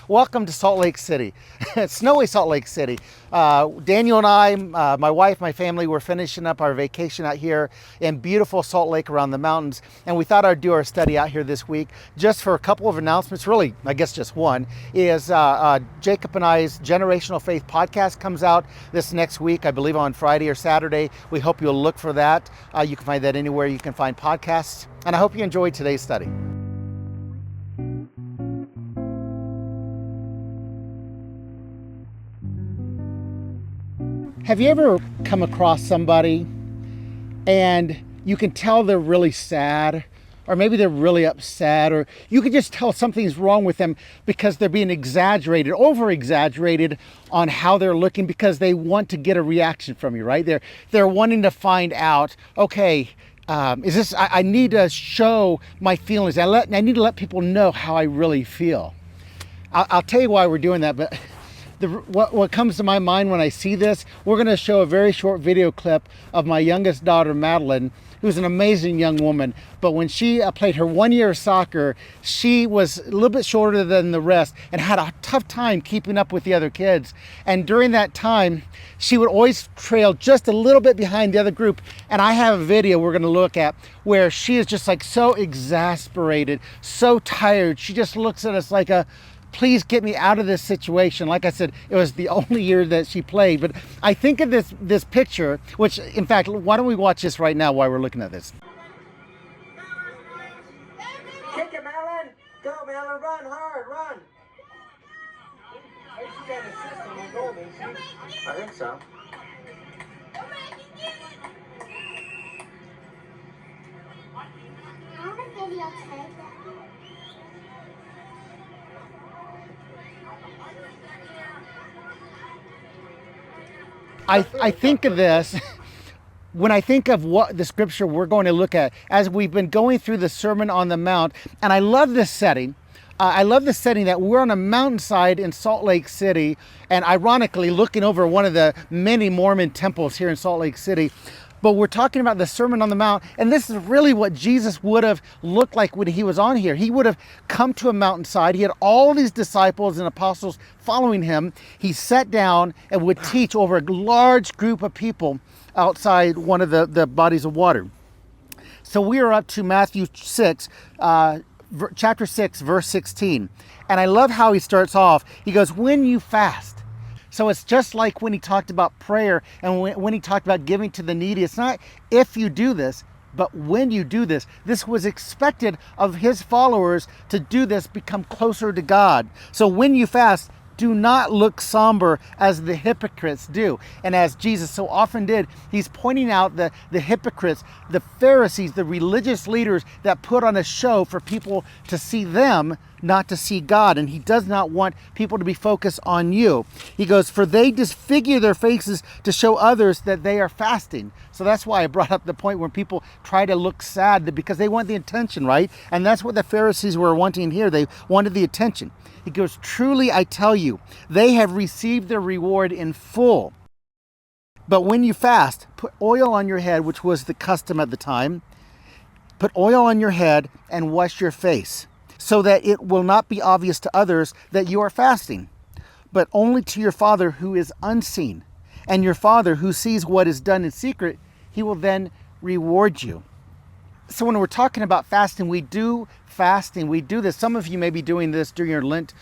Welcome to Salt Lake City, snowy Salt Lake City. Daniel and I, my wife, my family, were finishing up our vacation out here in beautiful Salt Lake around the mountains, and we thought I'd do our study out here this week just for a couple of announcements. Really, I guess just one is Jacob and I's Generational Faith podcast comes out this next week, I believe on Friday or Saturday. We hope you'll look for that. You can find that anywhere you can find podcasts, and I hope you enjoyed today's study. Have you ever come across somebody and you can tell they're really sad, or maybe they're really upset, or you can just tell something's wrong with them because they're being exaggerated, over-exaggerated on how they're looking because they want to get a reaction from you, right? They're wanting to find out, okay, is this, I need to show my feelings. I need to let people know how I really feel. I'll tell you why we're doing that, but what comes to my mind when I see this, we're going to show a very short video clip of my youngest daughter, Madeline, who's an amazing young woman. But when she played her 1 year of soccer, she was a little bit shorter than the rest and had a tough time keeping up with the other kids. And during that time, she would always trail just a little bit behind the other group. And I have a video we're going to look at where she is just like so exasperated, so tired. She just looks at us like please get me out of this situation. Like I said, it was the only year that she played. But I think of this picture, which in fact, why don't we watch this right now while we're looking at this? Kick it, Madeline. Go, Madeline. Run hard. Run. She got a system on goal, didn't she? I think so. I have a videotape. I think of this when I think of what the scripture we're going to look at as we've been going through the Sermon on the Mount, and I love this setting. I love the setting that we're on a mountainside in Salt Lake City, and ironically looking over one of the many Mormon temples here in Salt Lake City. But we're talking about the Sermon on the Mount, and this is really what Jesus would have looked like when he was on here. He would have come to a mountainside. He had all these disciples and apostles following him. He sat down and would teach over a large group of people outside one of the bodies of water. So we are up to Matthew 6, chapter 6, verse 16. And I love how he starts off. He goes, when you fast. So it's just like when he talked about prayer and when he talked about giving to the needy. It's not if you do this, but when you do this. This was expected of his followers to do this, become closer to God. So when you fast, do not look somber as the hypocrites do. And as Jesus so often did, he's pointing out the hypocrites, the Pharisees, the religious leaders that put on a show for people to see them, not to see God. And he does not want people to be focused on you. He goes, for they disfigure their faces to show others that they are fasting. So that's why I brought up the point where people try to look sad because they want the attention, right? And that's what the Pharisees were wanting here. They wanted the attention. He goes, truly I tell you, they have received their reward in full. But when you fast, put oil on your head, which was the custom at the time. Put oil on your head and wash your face, so that it will not be obvious to others that you are fasting, but only to your Father who is unseen. And your Father who sees what is done in secret, he will then reward you. So when we're talking about fasting, we do this. Some of you may be doing this during your Lent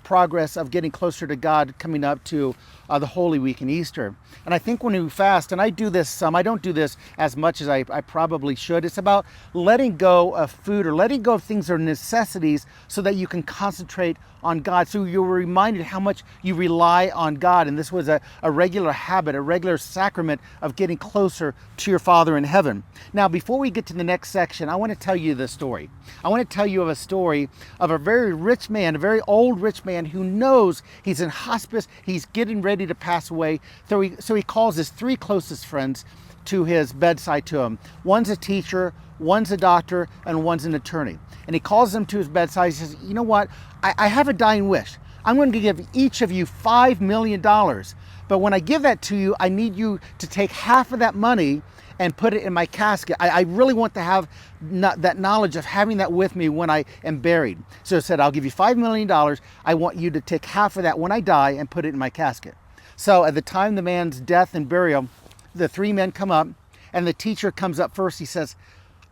progress of getting closer to God coming up to the Holy Week and Easter. And I think when we fast, and I do this some, I don't do this as much as I probably should. It's about letting go of food or letting go of things that are necessities so that you can concentrate on God. So you're reminded how much you rely on God. And this was a regular habit, a regular sacrament of getting closer to your Father in heaven. Now, before we get to the next section, I want to tell you the story. I want to tell you of a story of a very rich man, a very old rich man who knows he's in hospice, he's getting ready to pass away. So he calls his three closest friends to his bedside to him. One's a teacher, one's a doctor, and one's an attorney. And he calls them to his bedside. He says, you know what? I have a dying wish. I'm going to give each of you $5 million. But when I give that to you, I need you to take half of that money and put it in my casket. I really want to have that knowledge of having that with me when I am buried. So it said, I'll give you $5 million. I want you to take half of that when I die and put it in my casket. So at the time of the man's death and burial, the three men come up, and the teacher comes up first. He says,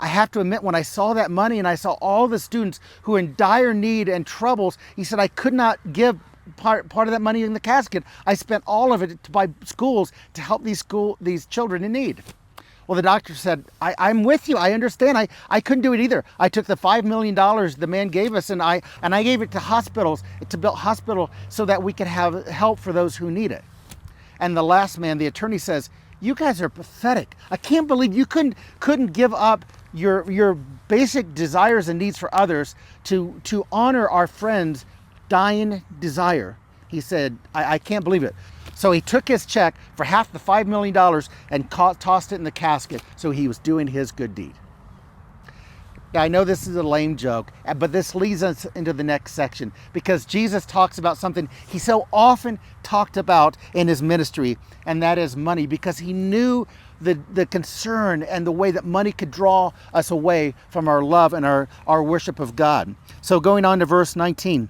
I have to admit, when I saw that money and I saw all the students who are in dire need and troubles, he said, I could not give part of that money in the casket. I spent all of it to buy schools to help these children in need. Well, the doctor said, I'm with you. I understand. I couldn't do it either. I took the $5 million the man gave us, and I gave it to hospitals, to build hospital so that we could have help for those who need it. And the last man, the attorney, says, you guys are pathetic. I can't believe you couldn't give up your basic desires and needs for others to honor our friend's dying desire. He said, I can't believe it. So he took his check for half the $5 million and tossed it in the casket, so he was doing his good deed. Now, I know this is a lame joke, but this leads us into the next section, because Jesus talks about something he so often talked about in his ministry, and that is money, because he knew the concern and the way that money could draw us away from our love and our worship of God. So going on to verse 19.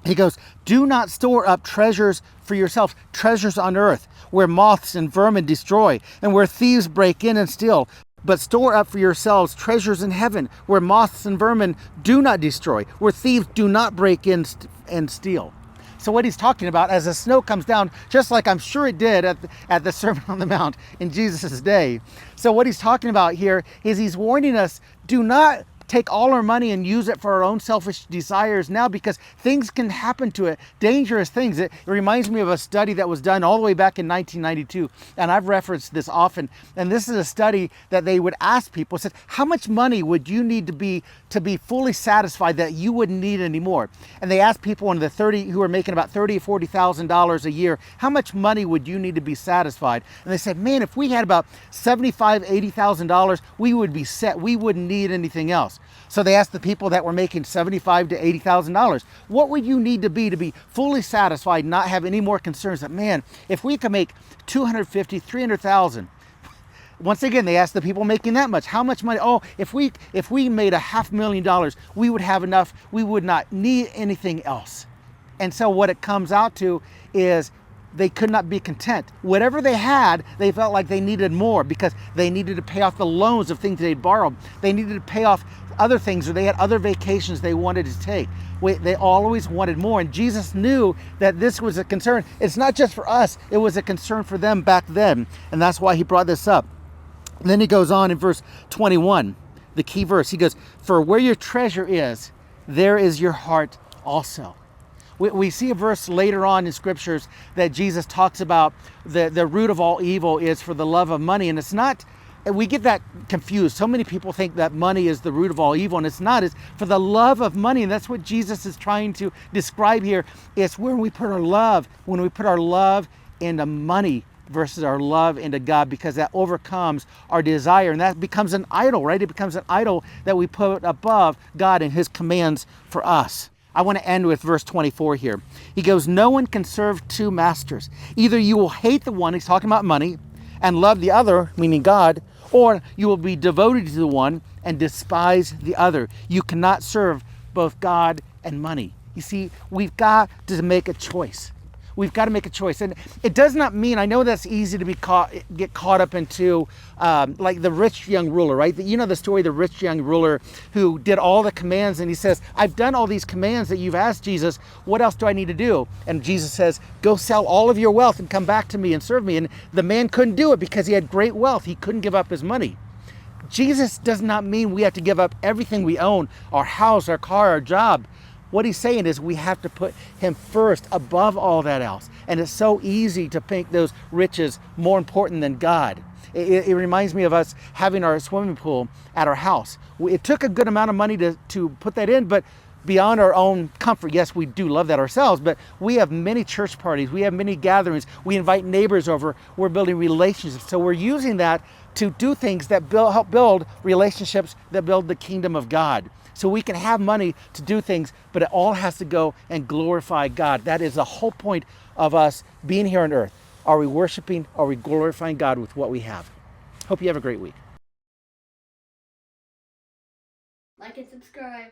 He goes, do not store up treasures for yourselves, treasures on earth, where moths and vermin destroy, and where thieves break in and steal. But store up for yourselves treasures in heaven, where moths and vermin do not destroy, where thieves do not break in and steal. So what he's talking about, as the snow comes down, just like I'm sure it did at the Sermon on the Mount in Jesus' day. So what he's talking about here is he's warning us, do not take all our money and use it for our own selfish desires now, because things can happen to it, dangerous things. It reminds me of a study that was done all the way back in 1992, and I've referenced this often. And this is a study that they would ask people, said, how much money would you need to be fully satisfied that you wouldn't need anymore? And they asked people in the 30 who are making about $30,000 or $40,000 a year, how much money would you need to be satisfied? And they said, man, if we had about $75,000, $80,000, we would be set. We wouldn't need anything else. So they asked the people that were making $75,000 to $80,000, what would you need to be fully satisfied, not have any more concerns that, man, if we could make $250,000, $300,000. Once again, they asked the people making that much, how much money? Oh, if we made $500,000, we would have enough. We would not need anything else. And so what it comes out to is they could not be content. Whatever they had, they felt like they needed more, because they needed to pay off the loans of things they'd borrowed. They needed to pay off other things, or they had other vacations they wanted to take. They always wanted more. And Jesus knew that this was a concern. It's not just for us. It was a concern for them back then. And that's why he brought this up. And then he goes on in verse 21, the key verse. He goes, for where your treasure is, there is your heart also. We see a verse later on in scriptures that Jesus talks about the root of all evil is for the love of money. And it's not, we get that confused. So many people think that money is the root of all evil, and it's not. It's for the love of money. And that's what Jesus is trying to describe here. It's where we put our love, when we put our love into money versus our love into God, because that overcomes our desire, and that becomes an idol, right? It becomes an idol that we put above God and his commands for us. I want to end with verse 24 here. He goes, no one can serve two masters. Either you will hate the one, he's talking about money, and love the other, meaning God, or you will be devoted to the one and despise the other. You cannot serve both God and money. You see, we've got to make a choice. We've got to make a choice. And it does not mean, I know that's easy to get caught up into, like the rich young ruler, right? You know the story of the rich young ruler who did all the commands, and he says, I've done all these commands that you've asked, Jesus. What else do I need to do? And Jesus says, go sell all of your wealth and come back to me and serve me. And the man couldn't do it because he had great wealth. He couldn't give up his money. Jesus does not mean we have to give up everything we own, our house, our car, our job. What he's saying is we have to put him first above all that else. And it's so easy to think those riches more important than God. It reminds me of us having our swimming pool at our house. It took a good amount of money to put that in, but beyond our own comfort, yes, we do love that ourselves, but we have many church parties, we have many gatherings, we invite neighbors over, we're building relationships. So we're using that to do things that help build relationships that build the kingdom of God. so we can have money to do things, but it all has to go and glorify God. That is the whole point of us being here on earth. Are we worshiping? Are we glorifying God with what we have? Hope you have a great week. Like and subscribe.